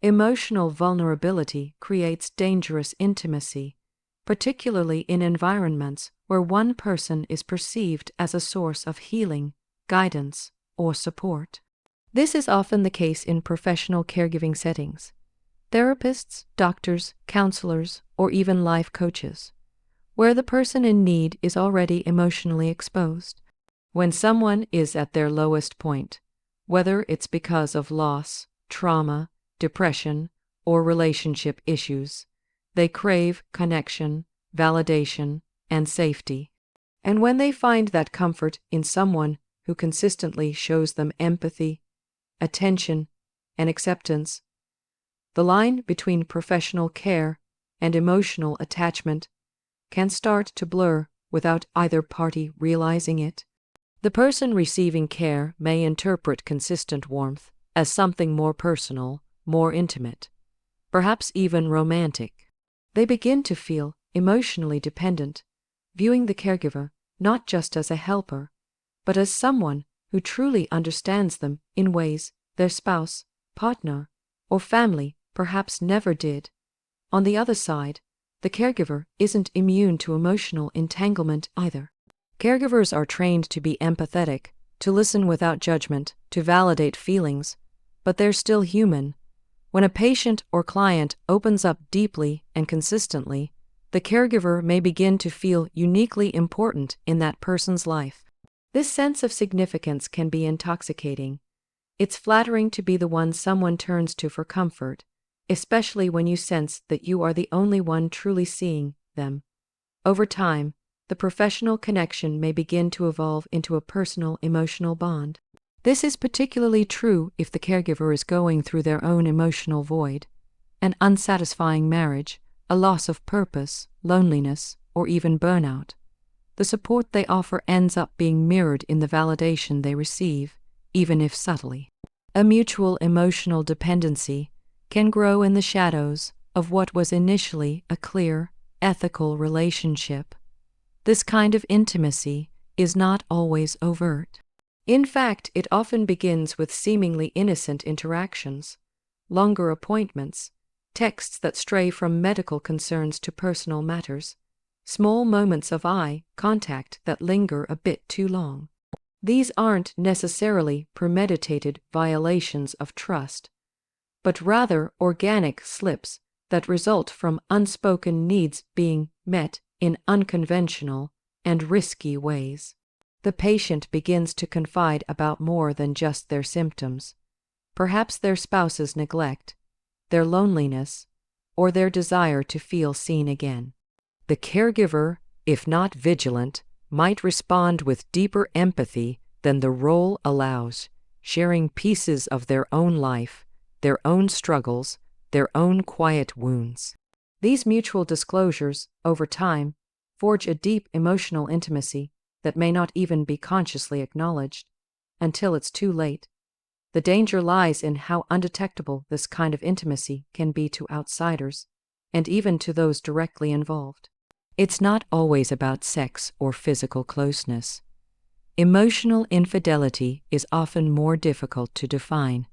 Emotional vulnerability creates dangerous intimacy, particularly in environments where one person is perceived as a source of healing, guidance, or support. This is often the case in professional caregiving settings. Therapists, doctors, counselors, or even life coaches, where the person in need is already emotionally exposed. When someone is at their lowest point, whether it's because of loss, trauma, depression, or relationship issues, they crave connection, validation, and safety. And when they find that comfort in someone who consistently shows them empathy, attention, and acceptance, the line between professional care and emotional attachment can start to blur without either party realizing it. The person receiving care may interpret consistent warmth as something more personal, more intimate, perhaps even romantic. They begin to feel emotionally dependent, viewing the caregiver not just as a helper, but as someone who truly understands them in ways their spouse, partner, or family perhaps never did. On the other side, the caregiver isn't immune to emotional entanglement either. Caregivers are trained to be empathetic, to listen without judgment, to validate feelings, but they're still human. When a patient or client opens up deeply and consistently, the caregiver may begin to feel uniquely important in that person's life. This sense of significance can be intoxicating. It's flattering to be the one someone turns to for comfort, especially when you sense that you are the only one truly seeing them. Over time, the professional connection may begin to evolve into a personal emotional bond. This is particularly true if the caregiver is going through their own emotional void, an unsatisfying marriage, a loss of purpose, loneliness, or even burnout. The support they offer ends up being mirrored in the validation they receive, even if subtly. A mutual emotional dependency can grow in the shadows of what was initially a clear, ethical relationship. This kind of intimacy is not always overt. In fact, it often begins with seemingly innocent interactions, longer appointments, texts that stray from medical concerns to personal matters, small moments of eye contact that linger a bit too long. These aren't necessarily premeditated violations of trust, but rather organic slips that result from unspoken needs being met in unconventional and risky ways. The patient begins to confide about more than just their symptoms, perhaps their spouse's neglect, their loneliness, or their desire to feel seen again. The caregiver, if not vigilant, might respond with deeper empathy than the role allows, sharing pieces of their own life, their own struggles, their own quiet wounds. These mutual disclosures, over time, forge a deep emotional intimacy that may not even be consciously acknowledged until it's too late. The danger lies in how undetectable this kind of intimacy can be to outsiders, and even to those directly involved. It's not always about sex or physical closeness. Emotional infidelity is often more difficult to define,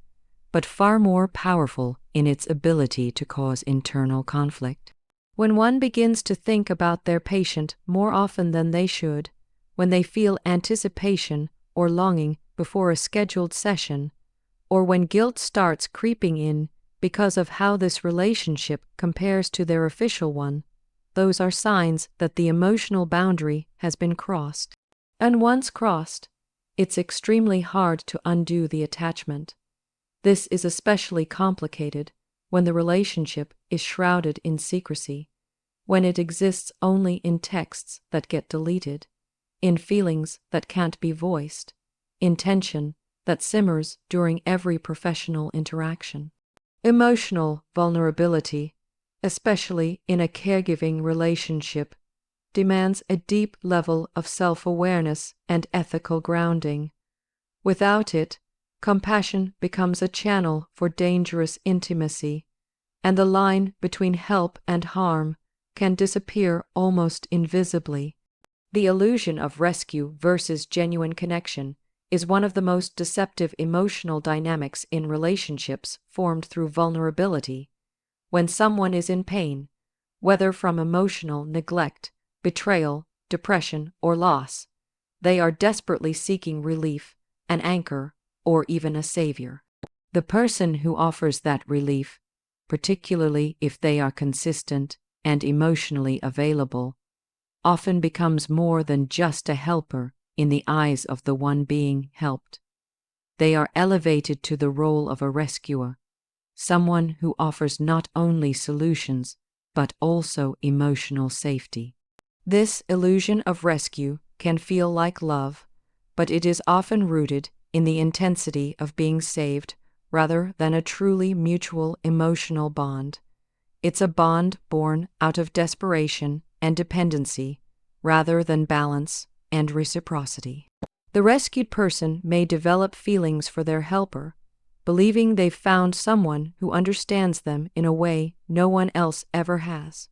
but far more powerful in its ability to cause internal conflict. When one begins to think about their patient more often than they should, when they feel anticipation or longing before a scheduled session, or when guilt starts creeping in because of how this relationship compares to their official one, those are signs that the emotional boundary has been crossed. And once crossed, it's extremely hard to undo the attachment. This is especially complicated when the relationship is shrouded in secrecy, when it exists only in texts that get deleted, in feelings that can't be voiced, in tension that simmers during every professional interaction. Emotional vulnerability, especially in a caregiving relationship, demands a deep level of self-awareness and ethical grounding. Without it, compassion becomes a channel for dangerous intimacy, and the line between help and harm can disappear almost invisibly. The illusion of rescue versus genuine connection is one of the most deceptive emotional dynamics in relationships formed through vulnerability. When someone is in pain, whether from emotional neglect, betrayal, depression, or loss, they are desperately seeking relief, an anchor, or even a savior. The person who offers that relief, particularly if they are consistent and emotionally available, often becomes more than just a helper in the eyes of the one being helped. They are elevated to the role of a rescuer, someone who offers not only solutions but also emotional safety. This illusion of rescue can feel like love, but it is often rooted in the intensity of being saved rather than a truly mutual emotional bond. It's a bond born out of desperation and dependency rather than balance and reciprocity. The rescued person may develop feelings for their helper, believing they've found someone who understands them in a way no one else ever has.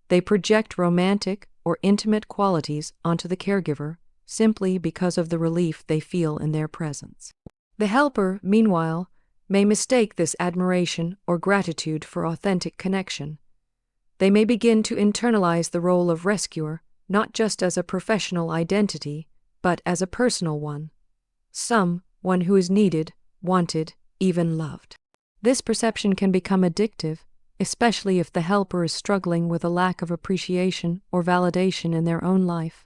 They project romantic or intimate qualities onto the caregiver simply because of the relief they feel in their presence. The helper, meanwhile, may mistake this admiration or gratitude for authentic connection. They may begin to internalize the role of rescuer not just as a professional identity, but as a personal one. Someone who is needed, wanted, even loved. This perception can become addictive, especially if the helper is struggling with a lack of appreciation or validation in their own life.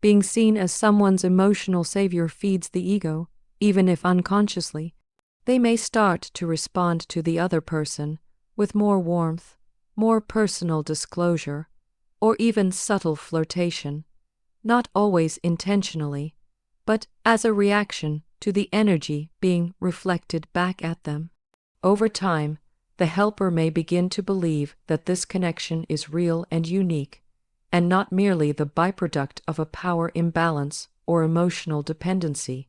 Being seen as someone's emotional savior feeds the ego, even if unconsciously. They may start to respond to the other person with more warmth, more personal disclosure, or even subtle flirtation, not always intentionally, but as a reaction to the energy being reflected back at them. Over time, the helper may begin to believe that this connection is real and unique, and not merely the byproduct of a power imbalance or emotional dependency.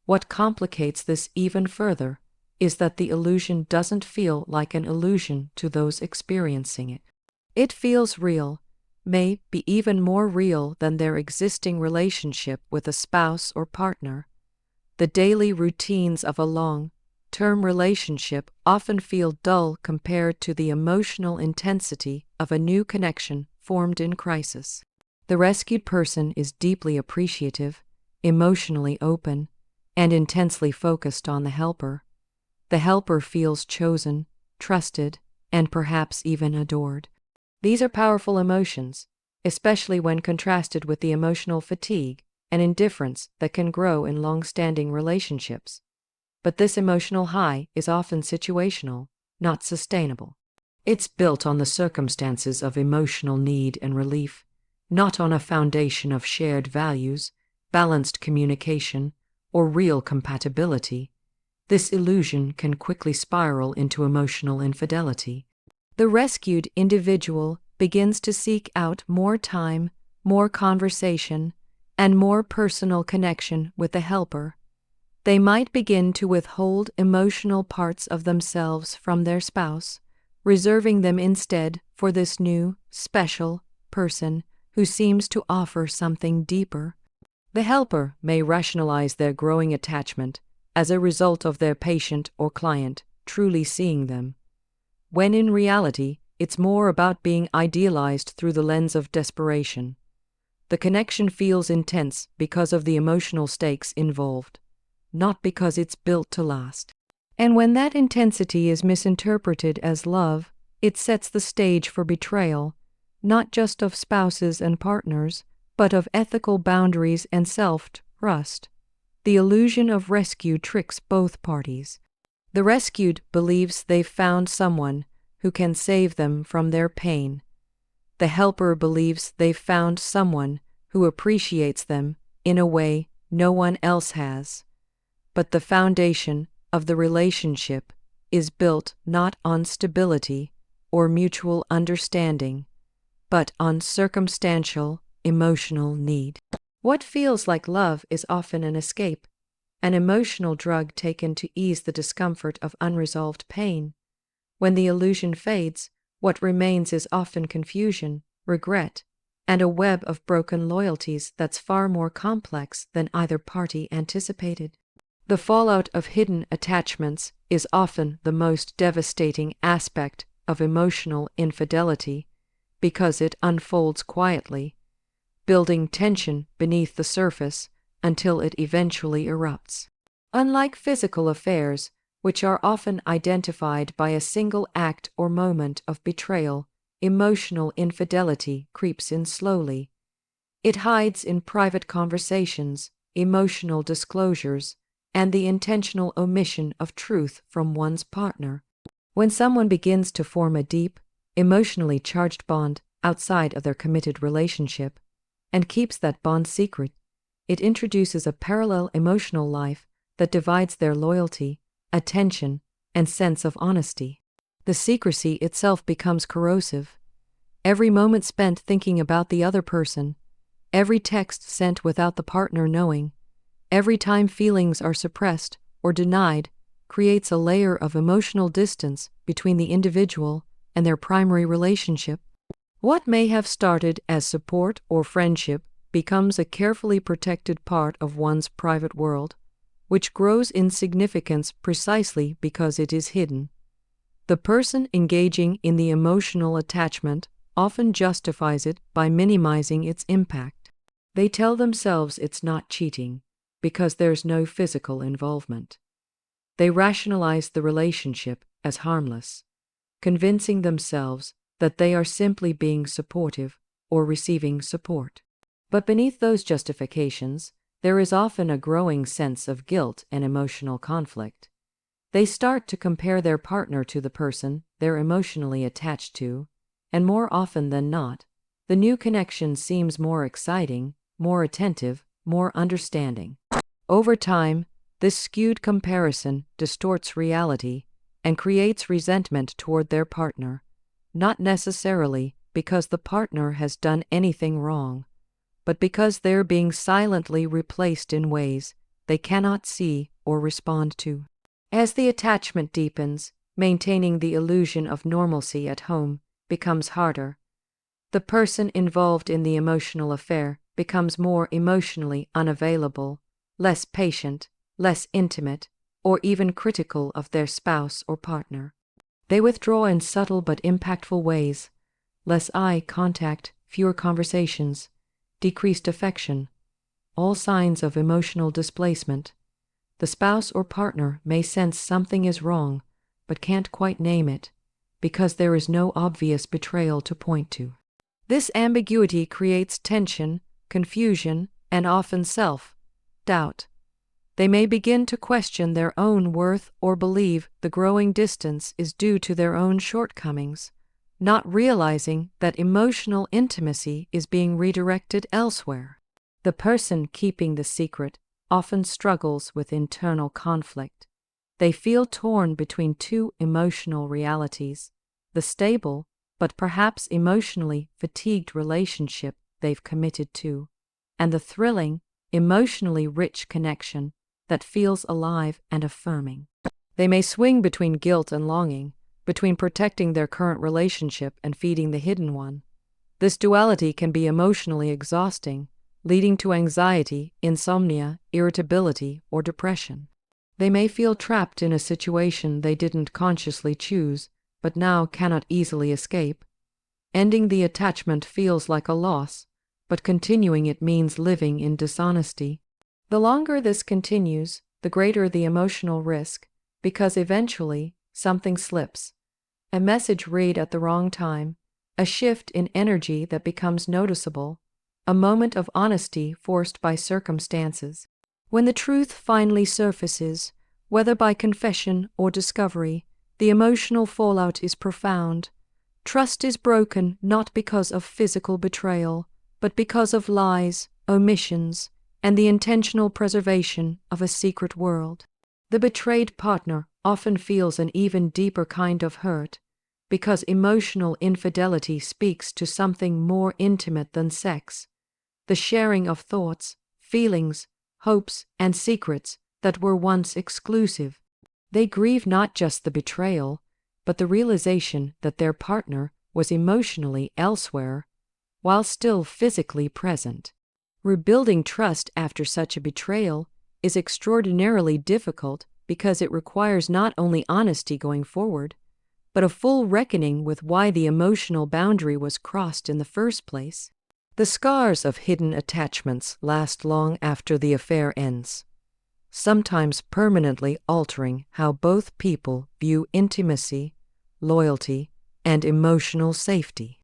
What complicates this even further is that the illusion doesn't feel like an illusion to those experiencing it. It feels real, may be even more real than their existing relationship with a spouse or partner. The daily routines of a long-term relationship often feel dull compared to the emotional intensity of a new connection formed in crisis. The rescued person is deeply appreciative, emotionally open, and intensely focused on the helper. The helper feels chosen, trusted, and perhaps even adored. These are powerful emotions, especially when contrasted with the emotional fatigue and indifference that can grow in long-standing relationships. But this emotional high is often situational, not sustainable. It's built on the circumstances of emotional need and relief, not on a foundation of shared values, balanced communication, or real compatibility. This illusion can quickly spiral into emotional infidelity. The rescued individual begins to seek out more time, more conversation, and more personal connection with the helper. They might begin to withhold emotional parts of themselves from their spouse, reserving them instead for this new, special person who seems to offer something deeper. The helper may rationalize their growing attachment as a result of their patient or client truly seeing them, when in reality it's more about being idealized through the lens of desperation. The connection feels intense because of the emotional stakes involved, not because it's built to last. And when that intensity is misinterpreted as love, it sets the stage for betrayal, not just of spouses and partners, but of ethical boundaries and self-trust. The illusion of rescue tricks both parties. The rescued believes they've found someone who can save them from their pain. The helper believes they've found someone who appreciates them in a way no one else has. But the foundation of the relationship is built not on stability or mutual understanding, but on circumstantial, emotional need. What feels like love is often an escape, an emotional drug taken to ease the discomfort of unresolved pain. When the illusion fades, what remains is often confusion, regret, and a web of broken loyalties that's far more complex than either party anticipated. The fallout of hidden attachments is often the most devastating aspect of emotional infidelity because it unfolds quietly, building tension beneath the surface until it eventually erupts. Unlike physical affairs, which are often identified by a single act or moment of betrayal, emotional infidelity creeps in slowly. It hides in private conversations, emotional disclosures, and the intentional omission of truth from one's partner. When someone begins to form a deep, emotionally charged bond outside of their committed relationship, and keeps that bond secret, it introduces a parallel emotional life that divides their loyalty, attention, and sense of honesty. The secrecy itself becomes corrosive. Every moment spent thinking about the other person, every text sent without the partner knowing, every time feelings are suppressed or denied, creates a layer of emotional distance between the individual and their primary relationship. What may have started as support or friendship becomes a carefully protected part of one's private world, which grows in significance precisely because it is hidden. The person engaging in the emotional attachment often justifies it by minimizing its impact. They tell themselves it's not cheating because there's no physical involvement. They rationalize the relationship as harmless, convincing themselves that they are simply being supportive or receiving support. But beneath those justifications, there is often a growing sense of guilt and emotional conflict. They start to compare their partner to the person they're emotionally attached to, and more often than not, the new connection seems more exciting, more attentive, more understanding. Over time, this skewed comparison distorts reality and creates resentment toward their partner, not necessarily because the partner has done anything wrong, but because they're being silently replaced in ways they cannot see or respond to. As the attachment deepens, maintaining the illusion of normalcy at home becomes harder. The person involved in the emotional affair becomes more emotionally unavailable, less patient, less intimate, or even critical of their spouse or partner. They withdraw in subtle but impactful ways: less eye contact, fewer conversations, decreased affection, all signs of emotional displacement. The spouse or partner may sense something is wrong, but can't quite name it, because there is no obvious betrayal to point to. This ambiguity creates tension, confusion, and often self-doubt. They may begin to question their own worth or believe the growing distance is due to their own shortcomings, not realizing that emotional intimacy is being redirected elsewhere. The person keeping the secret often struggles with internal conflict. They feel torn between two emotional realities: the stable, but perhaps emotionally fatigued relationship they've committed to, and the thrilling, emotionally rich connection that feels alive and affirming. They may swing between guilt and longing, between protecting their current relationship and feeding the hidden one. This duality can be emotionally exhausting, leading to anxiety, insomnia, irritability, or depression. They may feel trapped in a situation they didn't consciously choose, but now cannot easily escape. Ending the attachment feels like a loss, but continuing it means living in dishonesty. The longer this continues, the greater the emotional risk, because eventually something slips. A message read at the wrong time, a shift in energy that becomes noticeable, a moment of honesty forced by circumstances. When the truth finally surfaces, whether by confession or discovery, the emotional fallout is profound. Trust is broken not because of physical betrayal, but because of lies, omissions, and the intentional preservation of a secret world. The betrayed partner often feels an even deeper kind of hurt, because emotional infidelity speaks to something more intimate than sex: the sharing of thoughts, feelings, hopes, and secrets that were once exclusive. They grieve not just the betrayal, but the realization that their partner was emotionally elsewhere, while still physically present. Rebuilding trust after such a betrayal is extraordinarily difficult because it requires not only honesty going forward, but a full reckoning with why the emotional boundary was crossed in the first place. The scars of hidden attachments last long after the affair ends, sometimes permanently altering how both people view intimacy, loyalty, and emotional safety.